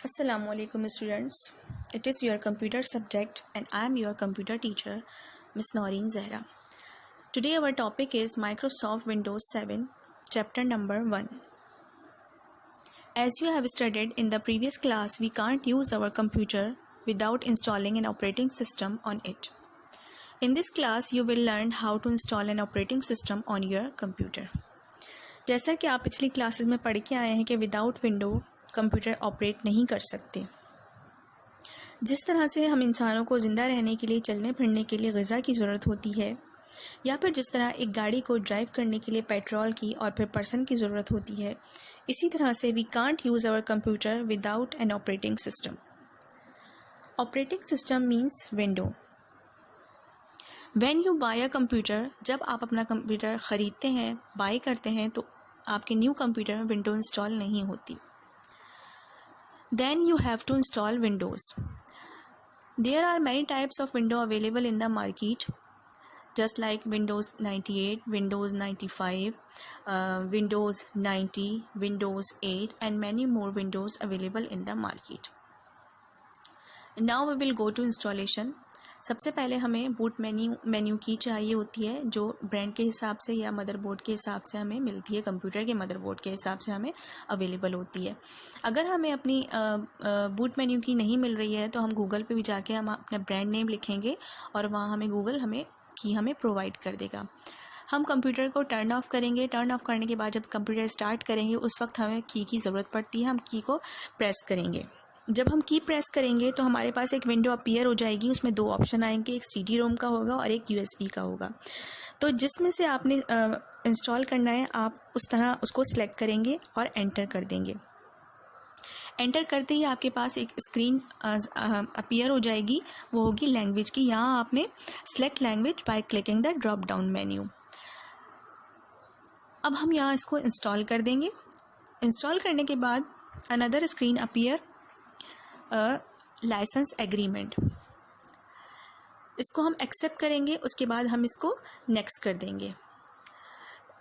Assalamualaikum students. It is your computer subject and I am your computer teacher, Miss Noreen Zahra. Today our topic is Microsoft Windows 7, chapter number 1. As you have studied in the previous class, we can't use our computer without installing an operating system on it. In this class, you will learn how to install an operating system on your computer. जैसा कि आप पिछली classes में पढ़ के आए हैं कि विदाउट विंडो कंप्यूटर ऑपरेट नहीं कर सकते। जिस तरह से हम इंसानों को ज़िंदा रहने के लिए, चलने फिरने के लिए ग़िज़ा की ज़रूरत होती है, या फिर जिस तरह एक गाड़ी को ड्राइव करने के लिए पेट्रोल की और फिर पर्सन की ज़रूरत होती है, इसी तरह से we can't use our computer without an operating system. Operating system means window. When you buy a computer, जब आप अपना कंप्यूटर ख़रीदते हैं, बाय करते हैं, तो आपके न्यू कंप्यूटर में विंडो इंस्टॉल नहीं होती। Then you have to install Windows. There are many types of window available in the market, just like Windows 98, Windows 95, Windows 90, Windows 8 and many more windows available in the market. Now we will go to installation. सबसे पहले हमें boot menu की चाहिए होती है, जो brand के हिसाब से या मदरबोर्ड के हिसाब से हमें मिलती है, कंप्यूटर के मदरबोर्ड के हिसाब से हमें अवेलेबल होती है। अगर हमें अपनी बूट मेन्यू की नहीं मिल रही है तो हम गूगल पे भी जाके हम अपना ब्रांड नेम लिखेंगे और वहाँ हमें गूगल हमें प्रोवाइड कर देगा। हम कंप्यूटर को टर्न ऑफ़ करेंगे। टर्न ऑफ़ करने के बाद जब कंप्यूटर स्टार्ट करेंगे उस वक्त हमें की ज़रूरत पड़ती है। हम की को प्रेस करेंगे। जब हम की प्रेस करेंगे तो हमारे पास एक विंडो अपीयर हो जाएगी। उसमें दो ऑप्शन आएंगे, एक CD-ROM का होगा और एक USB का होगा। तो जिसमें से आपने इंस्टॉल करना है, आप उस तरह उसको सिलेक्ट करेंगे और एंटर कर देंगे। एंटर करते ही आपके पास एक स्क्रीन अपीयर हो जाएगी, वो होगी लैंग्वेज की। यहाँ आपने select language by clicking the drop down menu. अब हम यहाँ इसको इंस्टॉल कर देंगे। इंस्टॉल करने के बाद another screen appear licence agreement, इसको हम एक्सेप्ट करेंगे। उसके बाद हम इसको नेक्स्ट कर देंगे।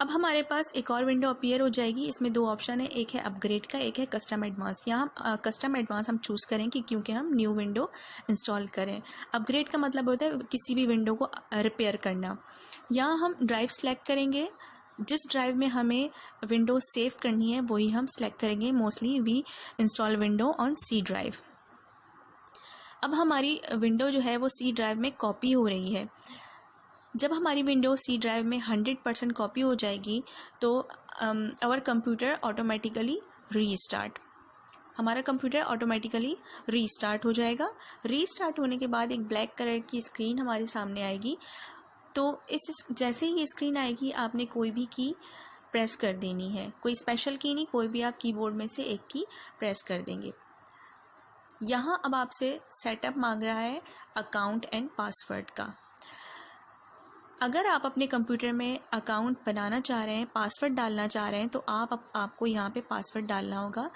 अब हमारे पास एक और विंडो अपीयर हो जाएगी। इसमें दो ऑप्शन है, एक है अपग्रेड का, एक है कस्टम एडवांस। यहाँ कस्टम एडवांस हम चूज़ करें क्योंकि हम न्यू विंडो इंस्टॉल करें। अपग्रेड का मतलब होता है किसी भी विंडो को रिपेयर करना। यहाँ हम ड्राइव सेलेक्ट करेंगे। जिस ड्राइव में हमें विंडो सेव करनी है वही हम सेलेक्ट करेंगे। Mostly we install window on C drive. अब हमारी विंडो जो है वो C ड्राइव में कॉपी हो रही है। जब हमारी विंडो C ड्राइव में 100% कॉपी हो जाएगी तो आवर कंप्यूटर ऑटोमेटिकली रीस्टार्ट, हमारा कंप्यूटर ऑटोमेटिकली रीस्टार्ट हो जाएगा। रीस्टार्ट होने के बाद एक ब्लैक कलर की स्क्रीन हमारे सामने आएगी। तो जैसे ही ये स्क्रीन आएगी, आपने कोई भी की प्रेस कर देनी है। कोई स्पेशल की नहीं, कोई भी आप कीबोर्ड में से एक की प्रेस कर देंगे। यहाँ अब आपसे सेटअप मांग रहा है अकाउंट एंड पासवर्ड का। अगर आप अपने कंप्यूटर में अकाउंट बनाना चाह रहे हैं, पासवर्ड डालना चाह रहे हैं, तो आपको यहाँ पे पासवर्ड डालना होगा।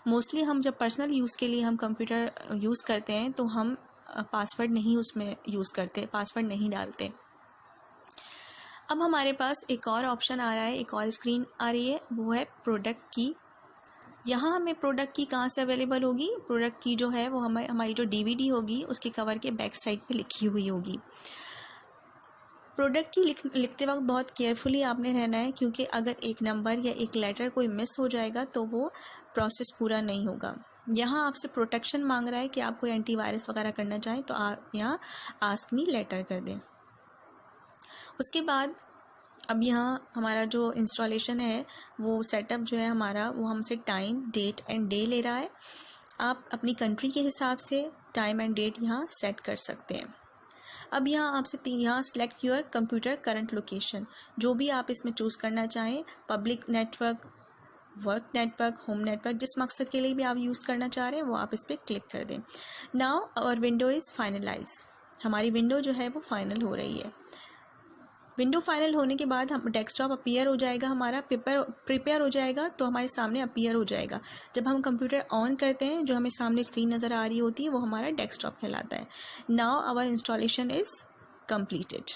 मोस्टली हम जब पर्सनल यूज़ के लिए हम कंप्यूटर यूज़ करते हैं तो हम पासवर्ड नहीं उसमें यूज़ करते, पासवर्ड नहीं डालते। अब हमारे पास एक और ऑप्शन आ रहा है, एक और स्क्रीन आ रही है, वो है प्रोडक्ट की। यहाँ हमें प्रोडक्ट की कहाँ से अवेलेबल होगी? प्रोडक्ट की जो है वो हमारी जो DVD होगी उसके कवर के बैक साइड पे लिखी हुई होगी। प्रोडक्ट की लिखते वक्त बहुत केयरफुली आपने रहना है, क्योंकि अगर एक नंबर या एक लेटर कोई मिस हो जाएगा तो वो प्रोसेस पूरा नहीं होगा। यहाँ आपसे प्रोटेक्शन मांग रहा है कि आप कोई एंटीवायरस वगैरह करना चाहें तो आप यहाँ आस्क मी लेटर कर दें। उसके बाद अब यहाँ हमारा जो इंस्टॉलेशन है, वो सेटअप जो है हमारा, वो हमसे टाइम, डेट एंड डे ले रहा है। आप अपनी कंट्री के हिसाब से टाइम एंड डेट यहाँ सेट कर सकते हैं। अब यहाँ आपसे यहाँ select your computer current location, जो भी आप इसमें चूज़ करना चाहें, public network, work network, home network, जिस मकसद के लिए भी आप यूज़ करना चाह रहे हैं वो आप इस पर क्लिक कर दें। Now our window is finalize, हमारी विंडो जो है वो फाइनल हो रही है। विंडो फाइनल होने के बाद हम डेस्कटॉप अपीयर हो जाएगा, हमारा प्रिपेयर हो जाएगा, तो हमारे सामने अपीयर हो जाएगा। जब हम कंप्यूटर ऑन करते हैं, जो हमें सामने स्क्रीन नज़र आ रही होती है वो हमारा डेस्कटॉप कहलाता है। Now our installation is completed.